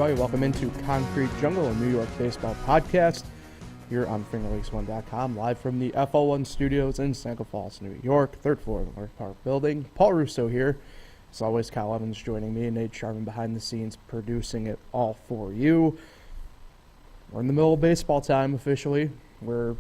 everybody. Welcome into Concrete Jungle, a New York baseball podcast here on FingerLakes1.com, live from the FL1 studios in Seneca Falls, New York, third floor of the North Park building. Paul Russo here. As always, Kyle Evans joining me, and Nate Sharman behind the scenes producing it all for you. We're in the middle of baseball time officially. We're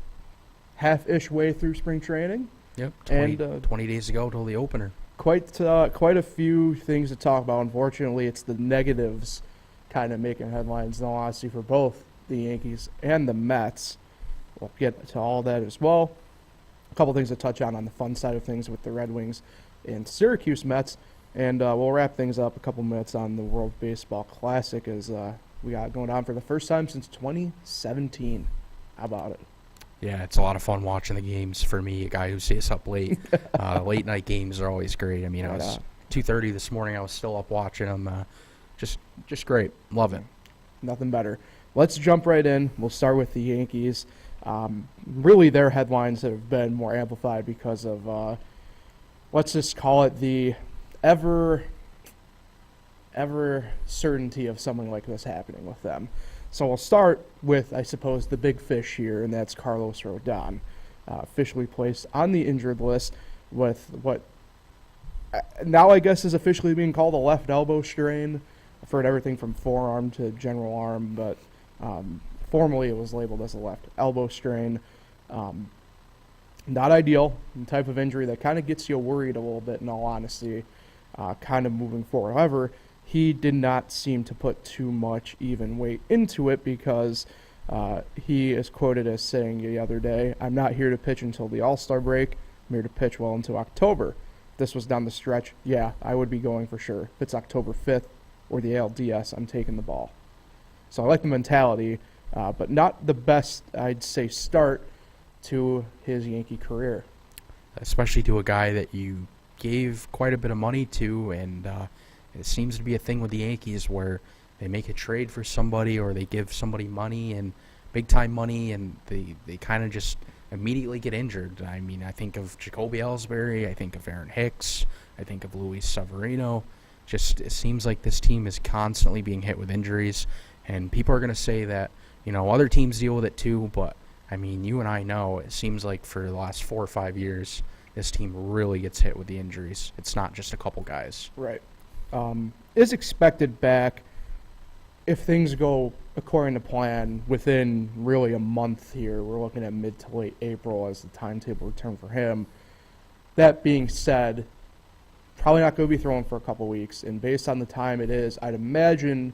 half-ish way through spring training. Yep, 20 days ago till the opener. Quite a few things to talk about. Unfortunately, it's the negatives kind of making headlines, in all honesty, for both the Yankees and the Mets. We'll get to all that as well. A couple things to touch on the fun side of things with the Red Wings and Syracuse Mets. And we'll wrap things up a couple minutes on the World Baseball Classic as we got going on for the first time since 2017. How about it? Yeah, it's a lot of fun watching the games for me, a guy who stays up late. Late night games are always great. I mean, I was 2:30 this morning. I was still up watching them. Just great. Love it. Nothing better. Let's jump right in. We'll start with the Yankees. Really, their headlines have been more amplified because of, let's just call it the ever certainty of something like this happening with them. So we'll start with, I suppose, the big fish here, and that's Carlos Rodon, officially placed on the injured list with what now I guess is officially being called a left elbow strain. I've heard everything from forearm to general arm, but formally it was labeled as a left elbow strain. Not ideal, the type of injury that kind of gets you worried a little bit, in all honesty, kind of moving forward. However, he did not seem to put too much even weight into it because he is quoted as saying the other day, "I'm not here to pitch until the All-Star break. I'm here to pitch well into October." If this was down the stretch, yeah, I would be going for sure. If it's October 5th or the ALDS, I'm taking the ball. So I like the mentality, but not the best, I'd say, start to his Yankee career. Especially to a guy that you gave quite a bit of money to, and it seems to be a thing with the Yankees where they make a trade for somebody or they give somebody money and big-time money, and they kind of just immediately get injured. I mean, I think of Jacoby Ellsbury, I think of Aaron Hicks, I think of Luis Severino. Just it seems like this team is constantly being hit with injuries, and people are going to say that, other teams deal with it too, but, I mean, you and I know it seems like for the last 4 or 5 years, this team really gets hit with the injuries. It's not just a couple guys. Right. Is expected back if things go according to plan within really a month here. We're looking at mid to late April as the timetable return for him. That being said, probably not going to be thrown for a couple weeks, and based on the time it is, I'd imagine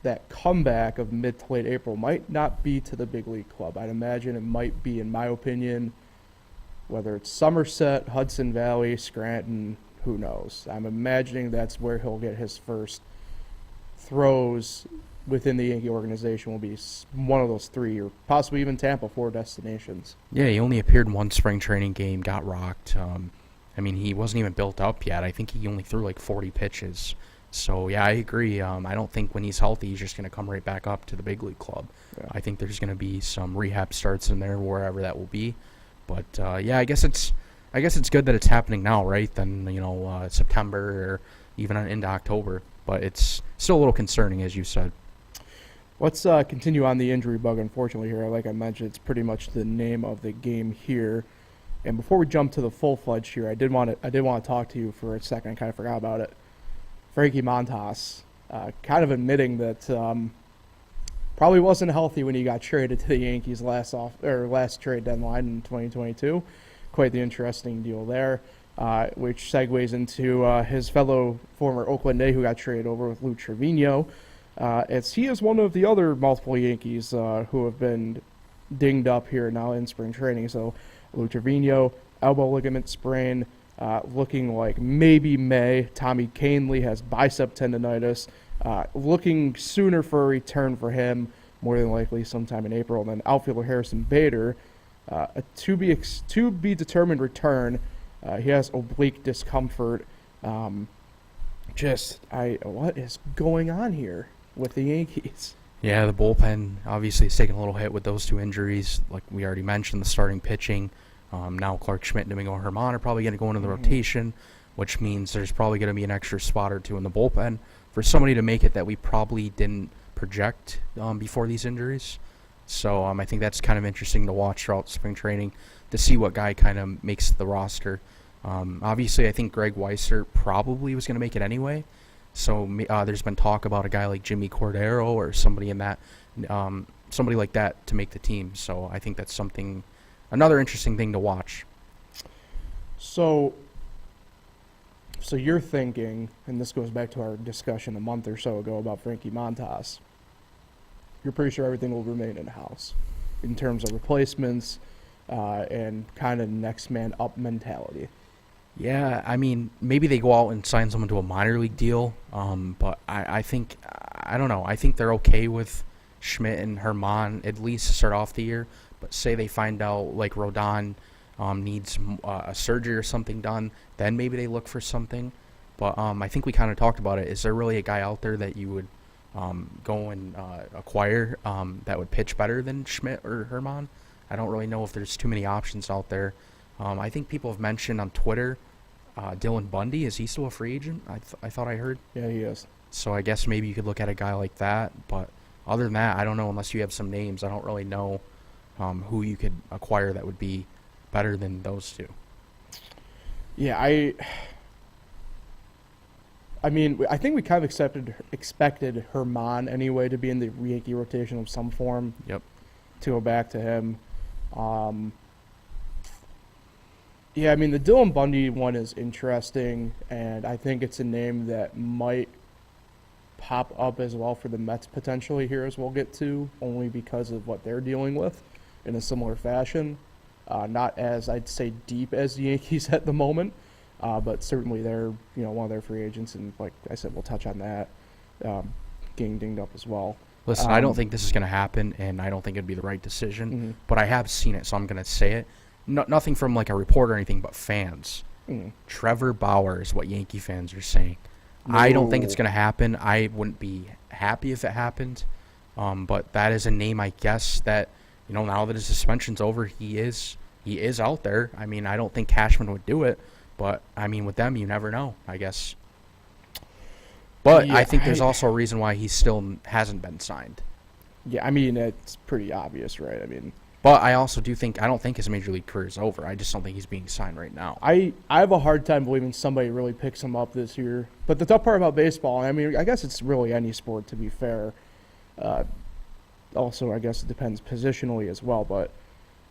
that comeback of mid to late April might not be to the big league club. I'd imagine it might be, in my opinion, whether it's Somerset, Hudson Valley, Scranton, who knows. I'm imagining that's where he'll get his first throws within the Yankee organization, will be one of those three, or possibly even Tampa, 4 destinations. Yeah, he only appeared in one spring training game, got rocked. I mean, he wasn't even built up yet. I think he only threw like 40 pitches. So, yeah, I agree. I don't think when he's healthy, he's just going to come right back up to the big league club. Yeah. I think there's going to be some rehab starts in there, wherever that will be. But, yeah, I guess it's good that it's happening now, right? Then, September or even into October. But it's still a little concerning, as you said. Let's continue on the injury bug, unfortunately, here. Like I mentioned, it's pretty much the name of the game here. And before we jump to the full-fledged here, I did want to talk to you for a second. I kind of forgot about it. Frankie Montas, kind of admitting that probably wasn't healthy when he got traded to the Yankees last trade deadline in 2022. Quite the interesting deal there, which segues into his fellow former Oakland A who got traded over with Lou Trevino, as he is one of the other multiple Yankees who have been dinged up here now in spring training. So Lou Trevino, elbow ligament sprain, looking like maybe May. Tommy Kahnle has bicep tendonitis, looking sooner for a return for him, more than likely sometime in April. And then outfielder Harrison Bader, a to be determined return. He has oblique discomfort. What is going on here with the Yankees? Yeah, the bullpen obviously is taking a little hit with those two injuries. Like we already mentioned, the starting pitching. Now Clark Schmidt and Domingo Germán are probably going to go into the rotation, which means there's probably going to be an extra spot or two in the bullpen for somebody to make it that we probably didn't project before these injuries. So I think that's kind of interesting to watch throughout spring training to see what guy kind of makes the roster. Obviously, I think Greg Weissert probably was going to make it anyway. So there's been talk about a guy like Jimmy Cordero or somebody somebody like that to make the team. So I think that's another interesting thing to watch. So you're thinking, and this goes back to our discussion a month or so ago about Frankie Montas, you're pretty sure everything will remain in-house in terms of replacements and kind of next man up mentality. Yeah, I mean, maybe they go out and sign someone to a minor league deal, but I think, I don't know, I think they're okay with Schmidt and Herman at least to start off the year, but say they find out like Rodon needs a surgery or something done, then maybe they look for something. But I think we kind of talked about it. Is there really a guy out there that you would go and acquire that would pitch better than Schmidt or Herman? I don't really know if there's too many options out there. I think people have mentioned on Twitter Dylan Bundy. Is he still a free agent? I thought I heard. Yeah, he is. So I guess maybe you could look at a guy like that. But other than that, I don't know unless you have some names. I don't really know who you could acquire that would be better than those two. Yeah, I mean, I think we kind of expected Herman anyway to be in the Yankee rotation of some form. Yep. To go back to him. Yeah, I mean, the Dylan Bundy one is interesting, and I think it's a name that might pop up as well for the Mets potentially here, as we'll get to, only because of what they're dealing with in a similar fashion. Not as, I'd say, deep as the Yankees at the moment, but certainly they're, one of their free agents, and like I said, we'll touch on that, getting dinged up as well. Listen, I don't think this is going to happen, and I don't think it'd be the right decision, Mm-hmm. but I have seen it, so I'm going to say it. Nothing from like a report or anything, but fans. Mm. Trevor Bauer is what Yankee fans are saying. No. I don't think it's going to happen. I wouldn't be happy if it happened, but that is a name, I guess, that now that his suspension's over, he is out there. I mean, I don't think Cashman would do it, but I mean, with them, you never know, I guess. But yeah, I think there's also a reason why he still hasn't been signed. Yeah, I mean, it's pretty obvious, right? I mean, but I also I don't think his major league career is over. I just don't think he's being signed right now. I have a hard time believing somebody really picks him up this year. But the tough part about baseball, I mean, I guess it's really any sport, to be fair. Also, I guess it depends positionally as well. But,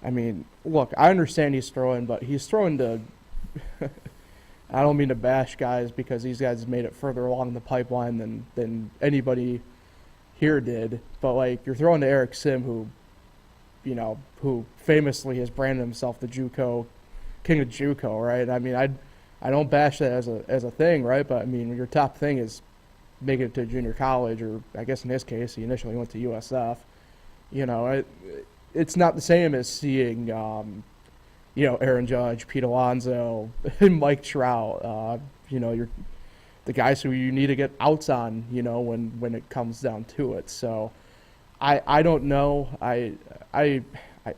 I mean, look, I understand he's throwing, but he's throwing to I don't mean to bash guys because these guys made it further along the pipeline than anybody here did. But, like, you're throwing to Eric Sim, who famously has branded himself the JUCO king of JUCO, right? I mean, I don't bash that as a thing, right? But I mean, your top thing is making it to junior college, or I guess in his case, he initially went to USF. It's not the same as seeing, Aaron Judge, Pete Alonso, Mike Trout. You're the guys who you need to get outs on, when it comes down to it. So. I don't know. I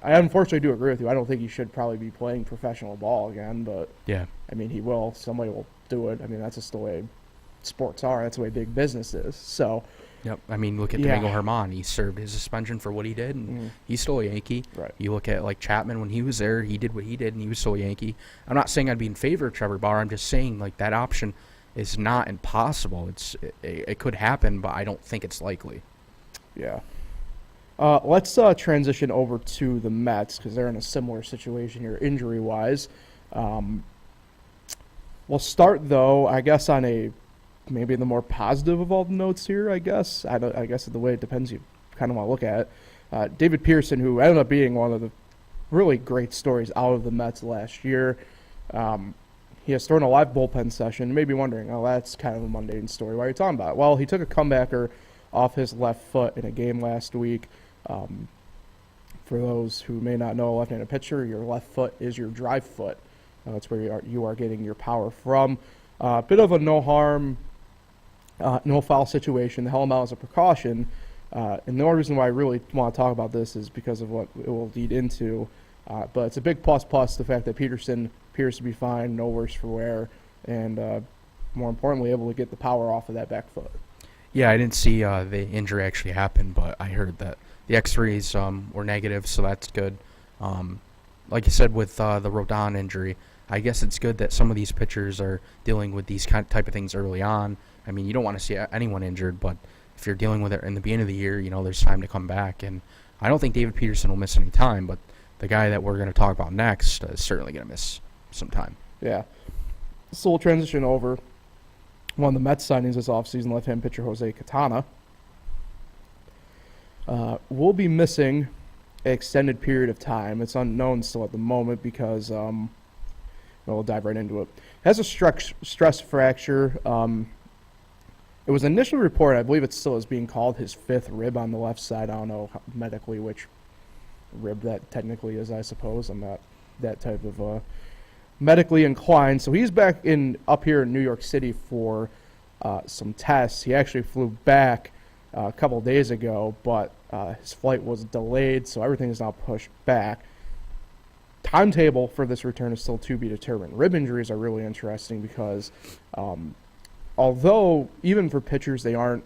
unfortunately do agree with you. I don't think he should probably be playing professional ball again, but yeah, I mean, he will. Somebody will do it. I mean, that's just the way sports are. That's the way big business is. So, yep. I mean, look at Domingo Germán. He served his suspension for what he did, and he's still a Yankee. Right. You look at like Chapman when he was there, he did what he did, and he was still a Yankee. I'm not saying I'd be in favor of Trevor Bauer. I'm just saying like that option is not impossible. It could happen, but I don't think it's likely. Yeah. Let's transition over to the Mets because they're in a similar situation here injury-wise. We'll start, though, I guess, on maybe the more positive of all the notes here, I guess. I guess the way it depends, you kind of want to look at it. David Pearson, who ended up being one of the really great stories out of the Mets last year. He has thrown a live bullpen session. You may be wondering, oh, that's kind of a mundane story. Why are you talking about it? Well, he took a comebacker off his left foot in a game last week. For those who may not know, a left-handed pitcher, your left foot is your drive foot. That's where you are getting your power from. Bit of a no-harm, no-foul situation. The helmet out as a precaution. And the only reason why I really want to talk about this is because of what it will lead into. But it's a big plus the fact that Peterson appears to be fine, no worse for wear, and more importantly, able to get the power off of that back foot. Yeah, I didn't see the injury actually happen, but I heard that the X-rays were negative, so that's good. Um, like you said with the Rodon injury, I guess it's good that some of these pitchers are dealing with these type of things early on. I mean, you don't want to see anyone injured, but if you're dealing with it in the beginning of the year, there's time to come back. And I don't think David Peterson will miss any time, but the guy that we're going to talk about next is certainly going to miss some time. Yeah. So we'll transition over. One of the Mets signings this offseason, left-hand pitcher Jose Quintana, will be missing an extended period of time. It's unknown still at the moment because we'll dive right into it. Has a stress fracture. It was initially reported, I believe it still is being called his fifth rib on the left side. I don't know medically which rib that technically is, I suppose. I'm not that type of medically inclined. So he's back up here in New York City for some tests. He actually flew back a couple days ago, but his flight was delayed, so everything is now pushed back. Timetable for this return is still to be determined. Rib injuries are really interesting because although even for pitchers it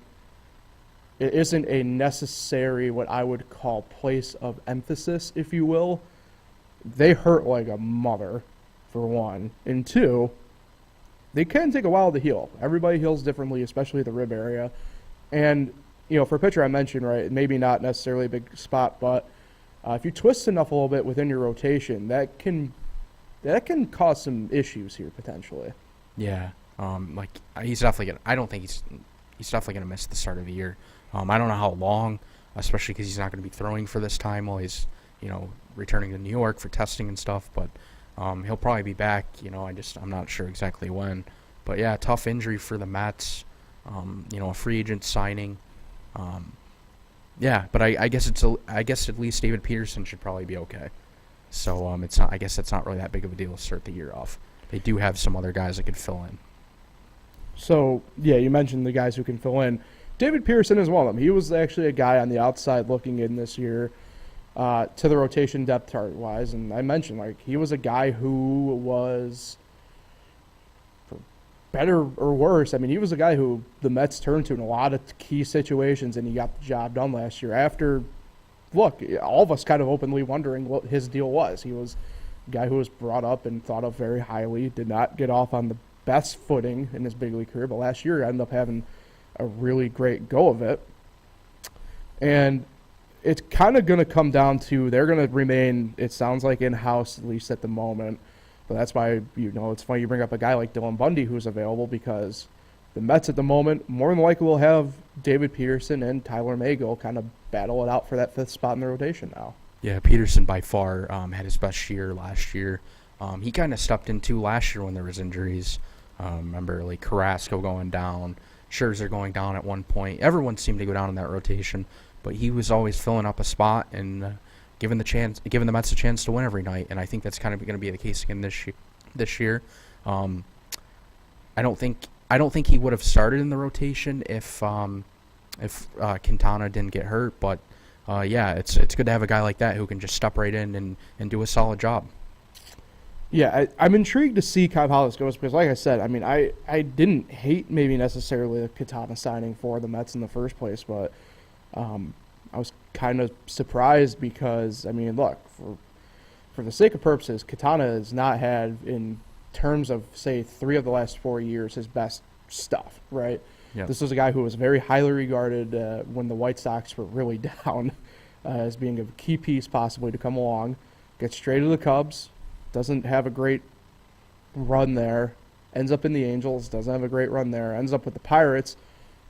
isn't a necessary what I would call place of emphasis, if you will. They hurt like a mother, for one. And two, they can take a while to heal. Everybody heals differently, especially the rib area. And, for a pitcher I mentioned, right, maybe not necessarily a big spot, but if you twist enough a little bit within your rotation, that can cause some issues here potentially. Yeah. He's definitely gonna. I don't think he's definitely gonna miss the start of the year. I don't know how long, especially because he's not gonna be throwing for this time while he's returning to New York for testing and stuff. But he'll probably be back. I'm not sure exactly when. But yeah, tough injury for the Mets. A free agent signing. Yeah, but I guess at least David Peterson should probably be okay. So it's not. I guess that's not really that big of a deal to start the year off. They do have some other guys that could fill in. So, yeah, you mentioned the guys who can fill in. David Pearson is one of them. He was actually a guy on the outside looking in this year to the rotation depth chart-wise. And I mentioned, he was a guy who was, for better or worse, he was a guy who the Mets turned to in a lot of key situations, and he got the job done last year. All of us kind of openly wondering what his deal was. He was a guy who was brought up and thought of very highly, did not get off on the best footing in his big league career, but last year ended up having a really great go of it. And it's kind of going to come down to they're going to remain, it sounds like, in-house, at least at the moment. But that's why, it's funny you bring up a guy like Dylan Bundy who's available, because the Mets at the moment more than likely will have David Peterson and Tyler Magle kind of battle it out for that fifth spot in the rotation now. Yeah, Peterson by far had his best year last year. He kind of stepped into last year when there was injuries. Remember, Carrasco going down, Scherzer going down at one point. Everyone seemed to go down in that rotation, but he was always filling up a spot and giving the Mets a chance to win every night. And I think that's kind of going to be the case again this year. I don't think he would have started in the rotation if Quintana didn't get hurt. But it's good to have a guy like that who can just step right in and do a solid job. Yeah, I'm intrigued to see kind of how this goes because, like I said, I didn't hate maybe necessarily the Quintana signing for the Mets in the first place, but I was kind of surprised because, look, for the sake of purposes, Quintana has not had, in terms of, say, 3 of the last 4 years, his best stuff, right? Yeah. This was a guy who was very highly regarded when the White Sox were really down as being a key piece possibly to come along, gets straight to the Cubs, doesn't have a great run there, ends up in the Angels, doesn't have a great run there, ends up with the Pirates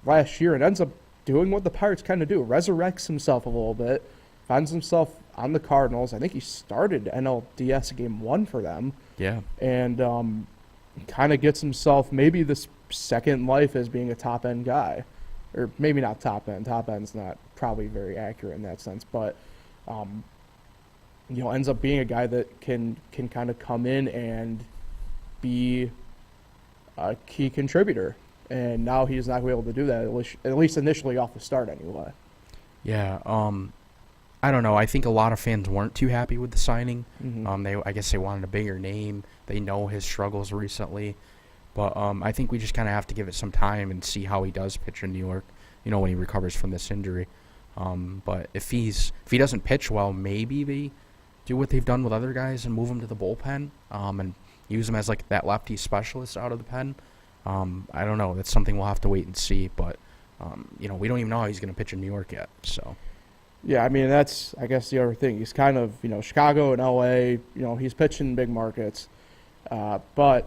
last year and ends up doing what the Pirates kind of do, resurrects himself a little bit, finds himself on the Cardinals. I think he started NLDS Game 1 for them. Yeah. And kind of gets himself maybe this second life as being a top-end guy. Or maybe not top-end. Top-end's not probably very accurate in that sense, but ends up being a guy that can kind of come in and be a key contributor. And now he's not able to do that, at least initially off the start anyway. Yeah, I don't know. I think a lot of fans weren't too happy with the signing. Mm-hmm. I guess they wanted a bigger name. They know his struggles recently. But I think we just kind of have to give it some time and see how he does pitch in New York. when he recovers from this injury. But if he doesn't pitch well, maybe they do what they've done with other guys and move him to the bullpen and use him as like that lefty specialist out of the pen. I don't know. That's something we'll have to wait and see. But we don't even know how he's going to pitch in New York yet. So. Yeah, I mean, that's, I guess, the other thing. He's kind of, Chicago and L.A., he's pitching in big markets. But,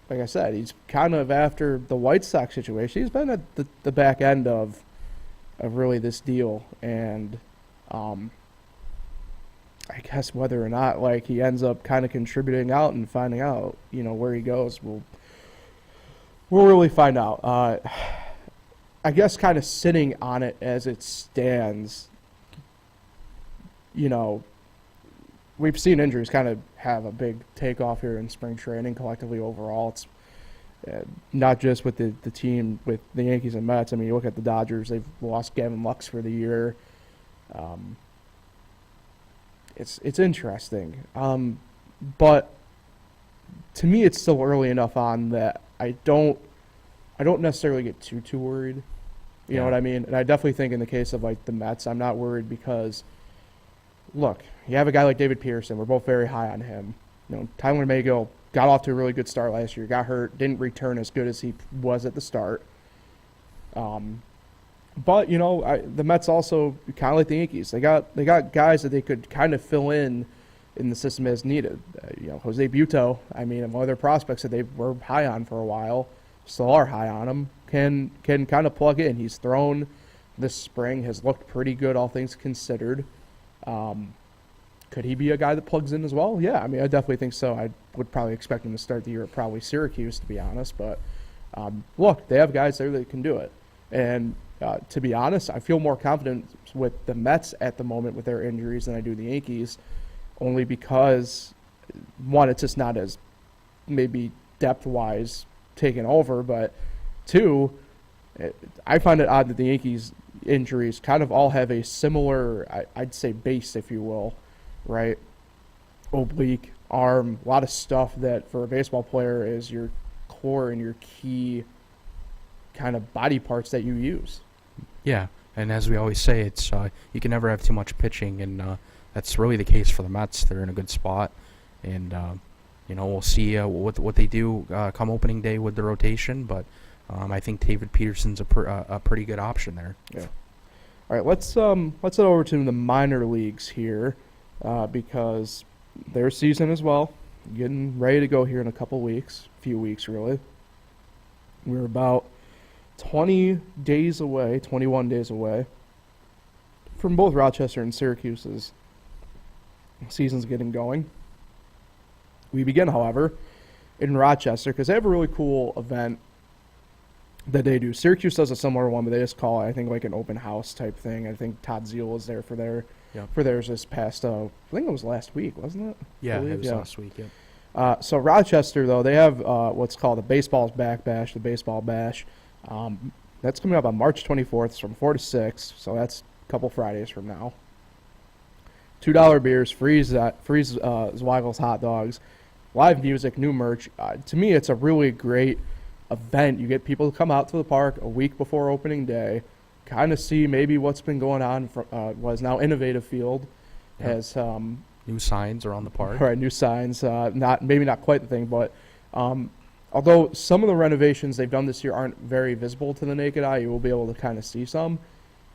like I said, he's kind of, after the White Sox situation, he's been at the back end of really this deal. And I guess whether or not, like, he ends up kind of contributing out and finding out, where he goes, we'll really find out. I guess kind of sitting on it as it stands, we've seen injuries kind of have a big takeoff here in spring training collectively overall. It's not just with the team, with the Yankees and Mets. I mean, you look at the Dodgers, they've lost Gavin Lux for the year. It's interesting. But to me, it's still early enough on that I don't necessarily get too worried. You know what I mean? And I definitely think in the case of, like, the Mets, I'm not worried because, look, you have a guy like David Pearson. We're both very high on him. Tyler Mago got off to a really good start last year, got hurt, didn't return as good as he was at the start. But, the Mets also, kind of like the Yankees, they got guys that they could kind of fill in the system as needed. Jose Buto, I mean, one of their prospects that they were high on for a while, still are high on him, can kind of plug in. He's thrown this spring, has looked pretty good, all things considered. Could he be a guy that plugs in as well? Yeah, I mean, I definitely think so. I would probably expect him to start the year at probably Syracuse, to be honest. But, look, they have guys there that can do it. And to be honest, I feel more confident with the Mets at the moment with their injuries than I do the Yankees, only because, one, it's just not as maybe depth-wise taken over, but two, I find it odd that the Yankees injuries kind of all have a similar, I'd say, base, if you will, right? Oblique, arm, a lot of stuff that for a baseball player is your core and your key kind of body parts that you use. Yeah, and as we always say, it's you can never have too much pitching, and that's really the case for the Mets. They're in a good spot, and we'll see what they do come opening day with the rotation, but I think David Peterson's a pretty good option there. Yeah. All right, let's head over to the minor leagues here because their season as well, getting ready to go here in a few weeks really. We're about 21 days away from both Rochester and Syracuse's seasons getting going. We begin, however, in Rochester because they have a really cool event that they do. Syracuse does a similar one, but they just call it, I think, like an open house type thing. I think Todd Zeal was there for theirs this past, I think it was last week, wasn't it? Yeah, it was last week, yeah. So Rochester, though, they have what's called the Baseball's Back Bash, the Baseball Bash. That's coming up on March 24th. It's from 4 to 6, so that's a couple Fridays from now. $2 beers, free Zweigel's hot dogs, live music, new merch. To me, it's a really great event. You get people to come out to the park a week before opening day, kind of see maybe what's been going on. What is now Innovative Field has new signs around the park. Right, new signs. Maybe not quite the thing, but although some of the renovations they've done this year aren't very visible to the naked eye, you will be able to kind of see some.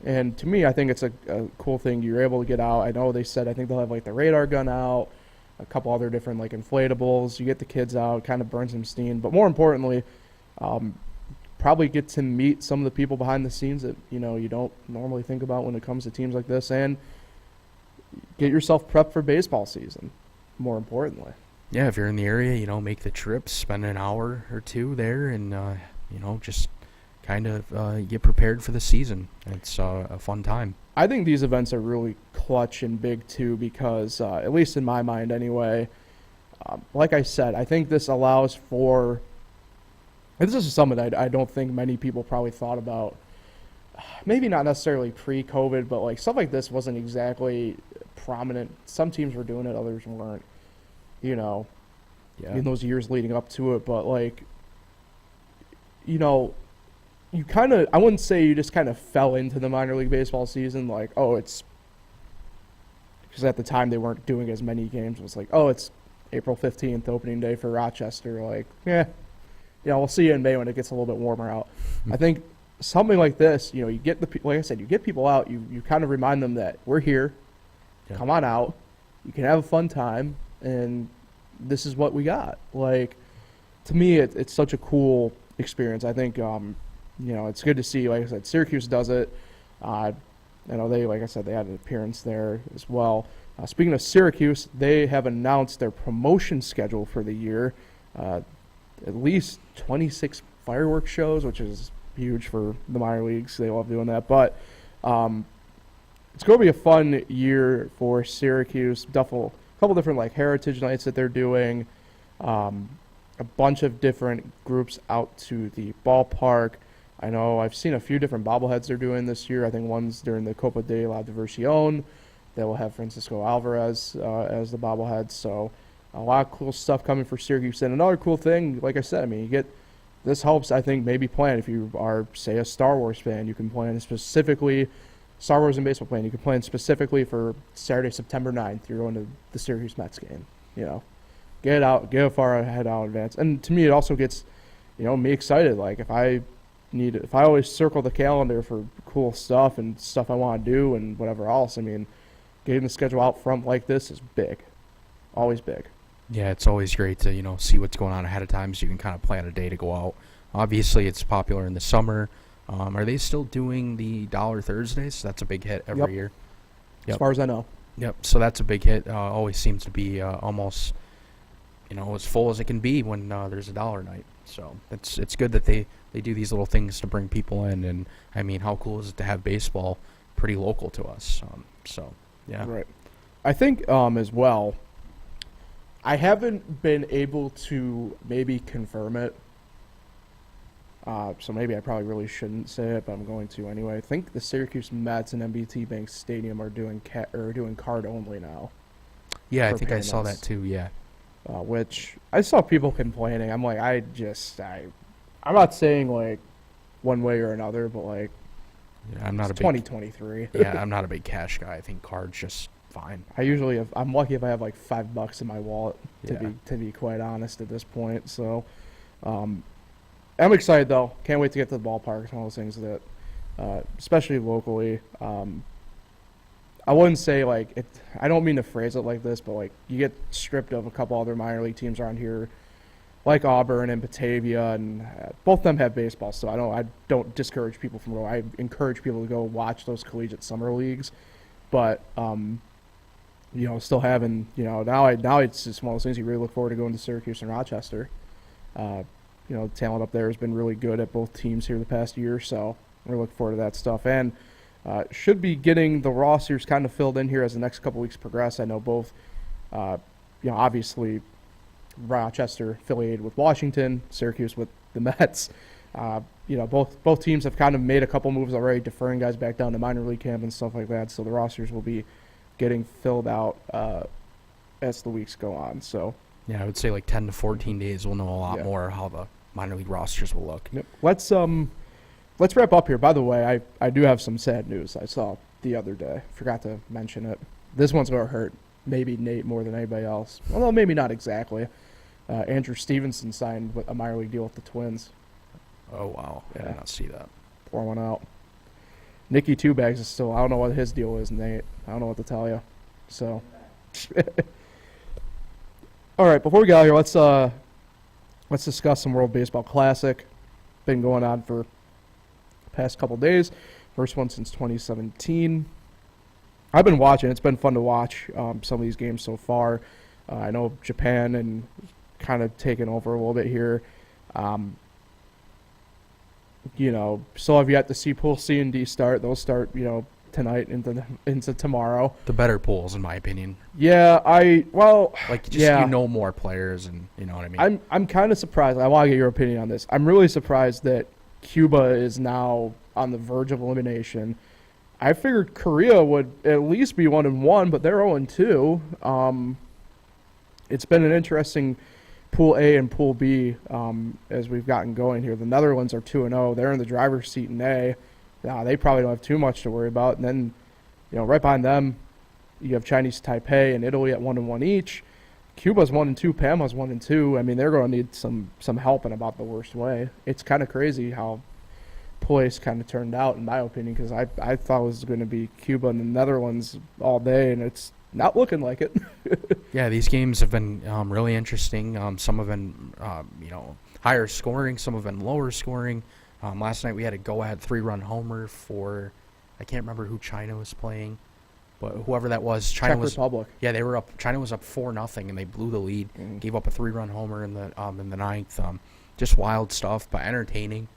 And to me, I think it's a cool thing. You're able to get out. I know they said I think they'll have like the radar gun out, a couple other different like inflatables. You get the kids out, kind of burn some steam, but more importantly, probably get to meet some of the people behind the scenes that you don't normally think about when it comes to teams like this, and get yourself prepped for baseball season. More importantly, yeah, if you're in the area, make the trip, spend an hour or two there, and just kind of get prepared for the season. It's a fun time. I think these events are really clutch and big too because, at least in my mind anyway, like I said, I think this allows for. This is something I don't think many people probably thought about. Maybe not necessarily pre-COVID, but like stuff like this wasn't exactly prominent. Some teams were doing it, others weren't. In those years leading up to it, but like, you you kind of, I wouldn't say you just kind of fell into the minor league baseball season like, oh, it's, because at the time they weren't doing as many games. It was like, oh, it's April 15th, opening day for Rochester. Like, we'll see you in May when it gets a little bit warmer out. I think something like this, you get like I said, you get people out, you kind of remind them that we're here, come on out, you can have a fun time, and this is what we got. Like, to me, it's such a cool experience. I think, it's good to see, like I said, Syracuse does it. They, like I said, they had an appearance there as well. Speaking of Syracuse, they have announced their promotion schedule for the year. At least 26 fireworks shows, which is huge for the minor leagues. They love doing that. But it's going to be a fun year for Syracuse. A couple different like heritage nights that they're doing. A bunch of different groups out to the ballpark. I know I've seen a few different bobbleheads they're doing this year. I think one's during the Copa de la Diversión. They will have Francisco Alvarez as the bobblehead. So a lot of cool stuff coming for Syracuse. And another cool thing, like I said, this helps, I think, maybe plan. If you are, say, a Star Wars fan, you can plan specifically, Star Wars and baseball fan, you can plan specifically for Saturday, September 9th. You're going to the Syracuse Mets game. Get out, get far ahead out in advance. And to me, it also gets, me excited. Like, if I always circle the calendar for cool stuff and stuff I want to do and whatever else, getting the schedule out front like this is big. Always big. Yeah, it's always great to, see what's going on ahead of time so you can kind of plan a day to go out. Obviously, it's popular in the summer. Are they still doing the Dollar Thursdays? That's a big hit every year. Yep. As far as I know. Yep, so that's a big hit. Always seems to be almost, as full as it can be when there's a dollar night. So it's good that they do these little things to bring people in. And, how cool is it to have baseball pretty local to us? Yeah. Right. I think as well, I haven't been able to maybe confirm it. So maybe I probably really shouldn't say it, but I'm going to anyway. I think the Syracuse Mets and MBT Bank Stadium are doing card only now. Yeah, I think payments. I saw that too. Yeah. Which I saw people complaining. I'm like, I'm not saying like one way or another, but like, yeah, I'm not it's 2023. Yeah, I'm not a big cash guy. I think cards just fine. I'm lucky if I have like $5 in my wallet to be quite honest at this point. So, I'm excited though. Can't wait to get to the ballpark. It's one of those things that, especially locally, I wouldn't say like it. I don't mean to phrase it like this, but like you get stripped of a couple other minor league teams around here, like Auburn and Batavia, and both of them have baseball. So I don't discourage people from going. I encourage people to go watch those collegiate summer leagues, but still having now it's just one of those things you really look forward to going to Syracuse and Rochester. The talent up there has been really good at both teams here the past year, so we're looking forward to that stuff. And should be getting the rosters kind of filled in here as the next couple weeks progress. I know both, obviously Rochester affiliated with Washington, Syracuse with the Mets. Both teams have kind of made a couple moves already, deferring guys back down to minor league camp and stuff like that. So the rosters will be getting filled out as the weeks go on. So yeah, I would say like 10 to 14 days we'll know a lot more how the minor league rosters will look. Yep. Let's wrap up here. By the way, I do have some sad news I saw the other day. Forgot to mention it. This one's going to hurt maybe Nate more than anybody else. Although maybe not exactly. Andrew Stevenson signed a minor league deal with the Twins. Oh, wow. I did not see that. Pour one out. Nicky Two Bags is still, I don't know what his deal is, Nate. I don't know what to tell you. So, all right, before we get out here, let's discuss some World Baseball Classic. Been going on for the past couple days. First one since 2017. I've been watching. It's been fun to watch some of these games so far. I know Japan and kind of taken over a little bit here. Still have yet to see Pool C and D start. Those start, tonight into tomorrow. The better pools, in my opinion. Yeah, you know more players, and you know what I mean. I'm kind of surprised. I want to get your opinion on this. I'm really surprised that Cuba is now on the verge of elimination. I figured Korea would at least be 1-1, but they're 0-2. It's been an interesting Pool A and Pool B, as we've gotten going here. The Netherlands are 2-0. They're in the driver's seat in A. They probably don't have too much to worry about. And then, right behind them, you have Chinese Taipei and Italy at 1-1 each. Cuba's 1-2. Panama's 1-2. I mean, they're going to need some help in about the worst way. It's kind of crazy how Pool A's kind of turned out, in my opinion, because I thought it was going to be Cuba and the Netherlands all day, and it's not looking like it. Yeah, these games have been really interesting. Some have been, higher scoring. Some have been lower scoring. Last night we had a go-ahead 3-run homer for, I can't remember who China was playing, but whoever that was, Czech Republic. Yeah, they were up. China was up 4-0, and they blew the lead. Gave up a 3-run homer in the ninth. Just wild stuff, but entertaining.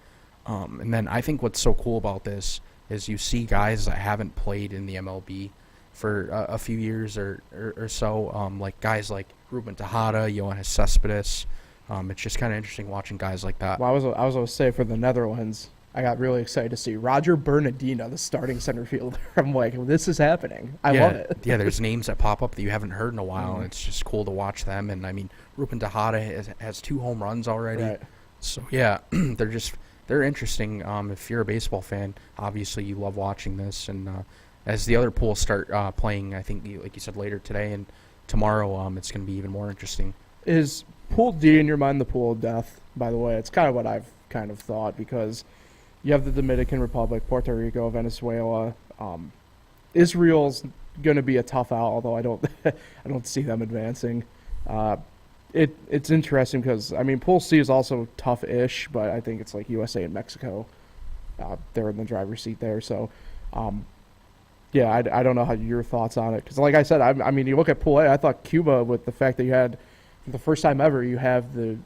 And then I think what's so cool about this is you see guys that haven't played in the MLB for a few years or so, like guys like Ruben Tejada, Yoenis Cespedes. It's just kind of interesting watching guys like that. Well, I was going to say for the Netherlands, I got really excited to see Roger Bernardino, the starting center fielder. I'm like, this is happening. I love it. Yeah, there's names that pop up that you haven't heard in a while, and it's just cool to watch them. And, I mean, Ruben Tejada has 2 home runs already. Right. So, yeah, they're interesting. If you're a baseball fan, obviously you love watching this. And as the other pools start playing, I think, like you said, later today and tomorrow, it's going to be even more interesting. Is Pool D in your mind the pool of death, by the way? It's kind of what I've kind of thought, because you have the Dominican Republic, Puerto Rico, Venezuela. Israel's going to be a tough out, although I don't see them advancing. It's interesting because, I mean, Pool C is also tough-ish, but I think it's like USA and Mexico. They're in the driver's seat there. So, yeah, I don't know how your thoughts on it. Because, like I said, I mean, you look at Pool A, I thought Cuba, with the fact that you had, for the first time ever, you have the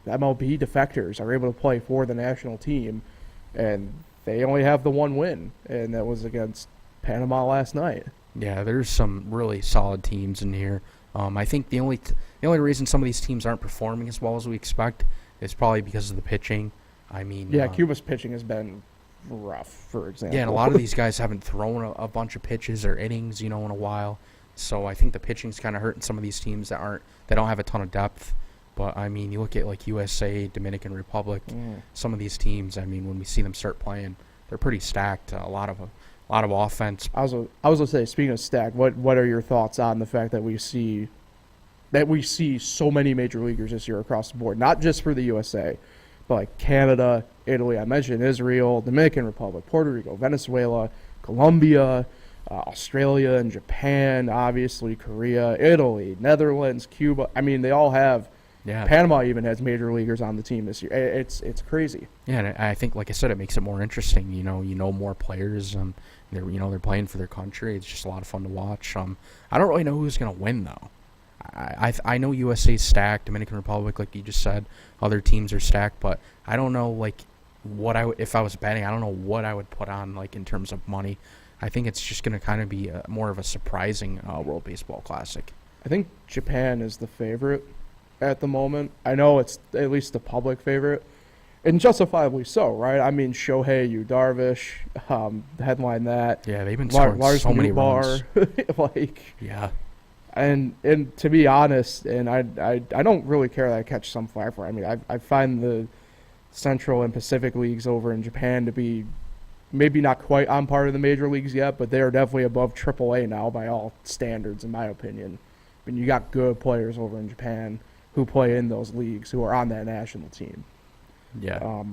MLB defectors are able to play for the national team, and they only have the one win, and that was against Panama last night. Yeah, there's some really solid teams in here. I think the only reason some of these teams aren't performing as well as we expect is probably because of the pitching. I mean, yeah, Cuba's pitching has been rough, for example. Yeah, and a lot of these guys haven't thrown a bunch of pitches or innings, in a while. So I think the pitching's kind of hurting some of these teams that don't have a ton of depth. But I mean, you look at like USA, Dominican Republic, some of these teams. I mean, when we see them start playing, they're pretty stacked. A lot of offense. I was gonna say, speaking of stacked, what are your thoughts on the fact that we see so many major leaguers this year across the board, not just for the USA, but like Canada, Italy. I mentioned Israel, Dominican Republic, Puerto Rico, Venezuela, Colombia, Australia and Japan, obviously Korea, Italy, Netherlands, Cuba. I mean, they all have. Yeah. Panama even has major leaguers on the team this year. It's crazy. Yeah, and I think, like I said, it makes it more interesting. You know more players. They're playing for their country. It's just a lot of fun to watch. I don't really know who's gonna win though. I know USA's stacked, Dominican Republic, like you just said. Other teams are stacked, but I don't know like if I was betting. I don't know what I would put on like in terms of money. I think it's just gonna kind of be more of a surprising World Baseball Classic. I think Japan is the favorite at the moment. I know it's at least the public favorite, and justifiably so, right? I mean, Shohei Yu Darvish, headline that. Yeah, they've been scoring so many runs. Yeah. And to be honest, and I don't really care that I catch some flack for it. I mean, I find the Central and Pacific leagues over in Japan to be maybe not quite on par of the major leagues yet, but they are definitely above AAA now by all standards, in my opinion. I mean, you got good players over in Japan who play in those leagues, who are on that national team. Yeah.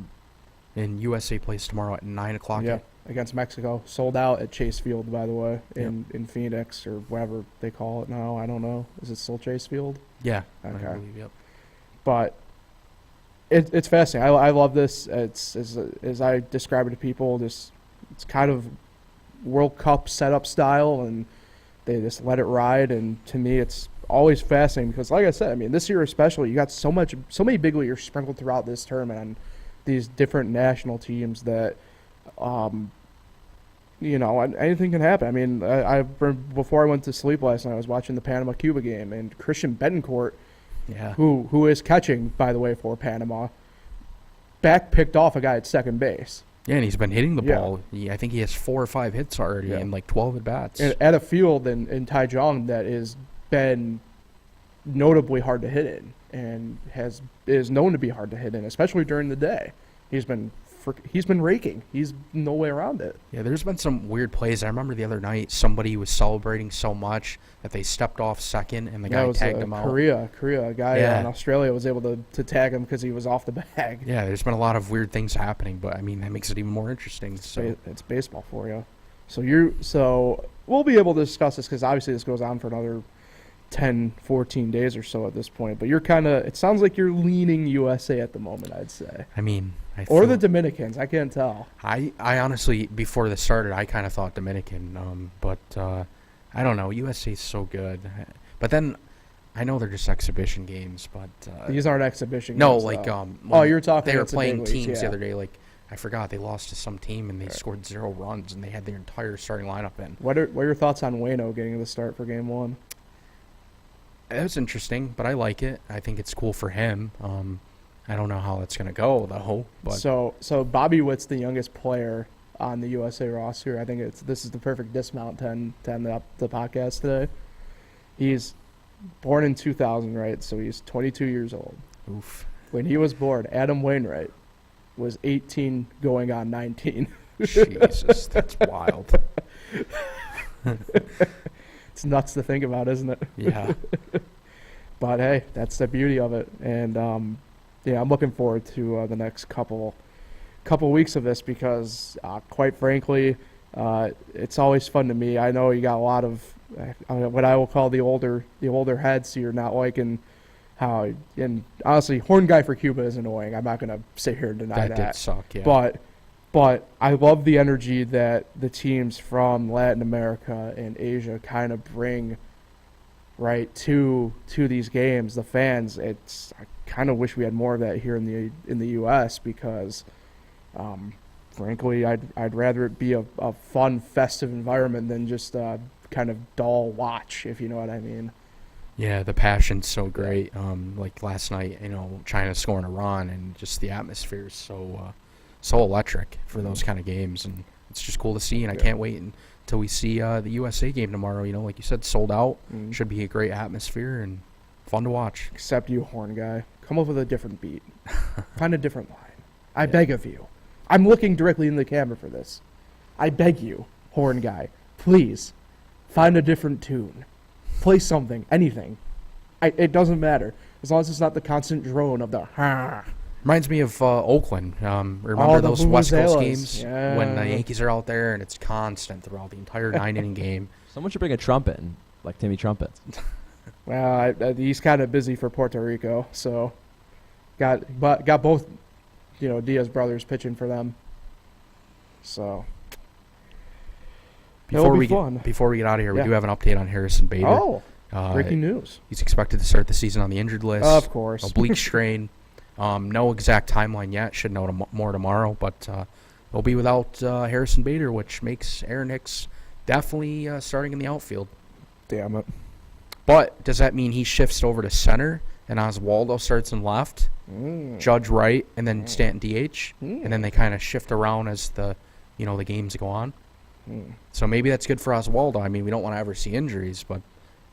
And USA plays tomorrow at 9 o'clock. Yeah, against Mexico. Sold out at Chase Field, by the way, in Phoenix, or whatever they call it now. I don't know. Is it still Chase Field? Yeah. Okay. I believe, yep. But it's fascinating. I love this. It's as I describe it to people, it's kind of World Cup setup style, and they just let it ride. And to me, it's always fascinating because, like I said, I mean, this year especially, you got so many big leaguers sprinkled throughout this tournament on these different national teams that, anything can happen. I mean, before I went to sleep last night, I was watching the Panama-Cuba game, and Christian Betancourt, who is catching, by the way, for Panama, picked off a guy at second base. Yeah, and he's been hitting the ball. I think he has 4 or 5 hits already and like 12 at-bats. At a field in Taichung that is been notably hard to hit in, and is known to be hard to hit in, especially during the day. He's been raking. He's no way around it. Yeah, there's been some weird plays. I remember the other night somebody was celebrating so much that they stepped off second and the guy tagged him out. Korea, a guy in Australia was able to tag him because he was off the bag. Yeah, there's been a lot of weird things happening, but I mean that makes it even more interesting. So It's baseball for you. So we'll be able to discuss this because obviously this goes on for another 10, 14 days or so at this point. But it sounds like you're leaning USA at the moment, I'd say. I mean, or the Dominicans, I can't tell. I honestly, before this started, I kind of thought Dominican, but I don't know. USA's so good. But then I know they're just exhibition games, but these aren't exhibition no, games. No, you're talking. They were playing teams the yeah. other day. Like I forgot they lost to some team and they scored 0 runs and they had their entire starting lineup in. What are your thoughts on Waino getting the start for Game 1? It was interesting, but I like it. I think it's cool for him. I don't know how it's going to go, though. But So Bobby Witt's the youngest player on the USA roster. I think this is the perfect dismount to end the podcast today. He's born in 2000, right? So he's 22 years old. Oof. When he was born, Adam Wainwright was 18 going on 19. Jesus, that's wild. It's nuts to think about, isn't it? Yeah. But hey, that's the beauty of it. And I'm looking forward to the next couple weeks of this because, quite frankly, it's always fun to me. I know you got a lot of what I will call the older heads who you're not liking how. And honestly, Horn Guy for Cuba is annoying. I'm not going to sit here and deny that. That did suck. Yeah. But I love the energy that the teams from Latin America and Asia kind of bring, right, to these games. The fans, I kind of wish we had more of that here in the U.S. because, frankly, I'd rather it be a fun, festive environment than just a kind of dull watch, if you know what I mean. Yeah, the passion's so great. Like last night, China scoring a run, and just the atmosphere is so electric for those kind of games, and it's just cool to see. And I can't wait until we see the USA game tomorrow. Like you said, sold out. Should be a great atmosphere and fun to watch. Except you, Horn Guy, come up with a different beat. Find a different line. I beg of you. I'm looking directly in the camera for this. I beg you, Horn Guy, please find a different tune. Play something, anything. It doesn't matter as long as it's not the constant drone of the ha. Reminds me of Oakland. Remember those West Coast games when the Yankees are out there and it's constant throughout the entire 9-inning game. Someone should bring a trumpet, like Timmy Trumpet. Well, he's kind of busy for Puerto Rico, so got both, Diaz brothers pitching for them. So before we get out of here, we do have an update on Harrison Bader. Oh, breaking news! He's expected to start the season on the injured list. Of course, oblique strain. No exact timeline yet. Should know more tomorrow, but they'll be without Harrison Bader, which makes Aaron Hicks definitely starting in the outfield. Damn it. But does that mean he shifts over to center and Oswaldo starts in left, Judge right, and then Stanton DH, and then they kind of shift around as the games go on? So maybe that's good for Oswaldo. I mean, we don't want to ever see injuries, but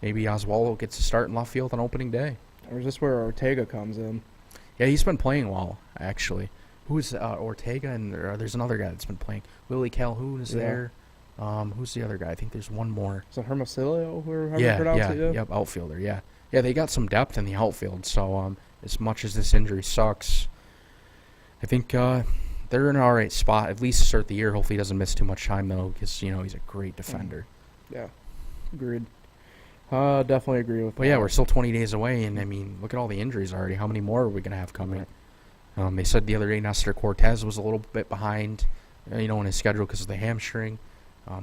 maybe Oswaldo gets to start in left field on opening day. Or is this where Ortega comes in? Yeah, he's been playing well, actually. Who's Ortega? And there's another guy that's been playing. Willie Calhoun is there. Who's the other guy? I think there's one more. Is it Hermosillo? However you pronounce it? Yep, outfielder, yeah. Yeah, they got some depth in the outfield, so as much as this injury sucks, I think they're in an all right spot, at least to start the year. Hopefully he doesn't miss too much time, though, because, he's a great defender. Yeah, agreed. Definitely agree with that. But yeah, we're still 20 days away, and I mean, look at all the injuries already. How many more are we going to have coming? They said the other day Nestor Cortez was a little bit behind, in his schedule because of the hamstring.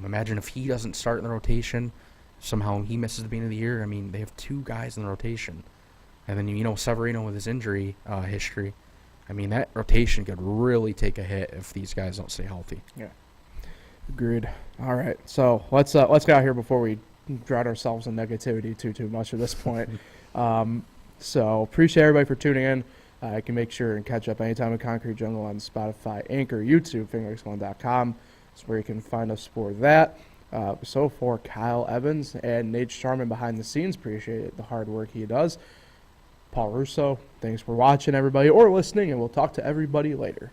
Imagine if he doesn't start in the rotation, somehow he misses the beginning of the year. I mean, they have 2 guys in the rotation. And then, Severino with his injury history. I mean, that rotation could really take a hit if these guys don't stay healthy. Yeah. Agreed. All right. So let's get out here before we drown ourselves in negativity too much at this point. So appreciate everybody for tuning in. You can make sure and catch up anytime in Concrete Jungle on Spotify, Anchor, YouTube, fingerexcellent.com. That's where you can find us for that. So for Kyle Evans and Nate Sharman behind the scenes, appreciate the hard work he does. Paul Russo, thanks for watching, everybody, or listening, and we'll talk to everybody later.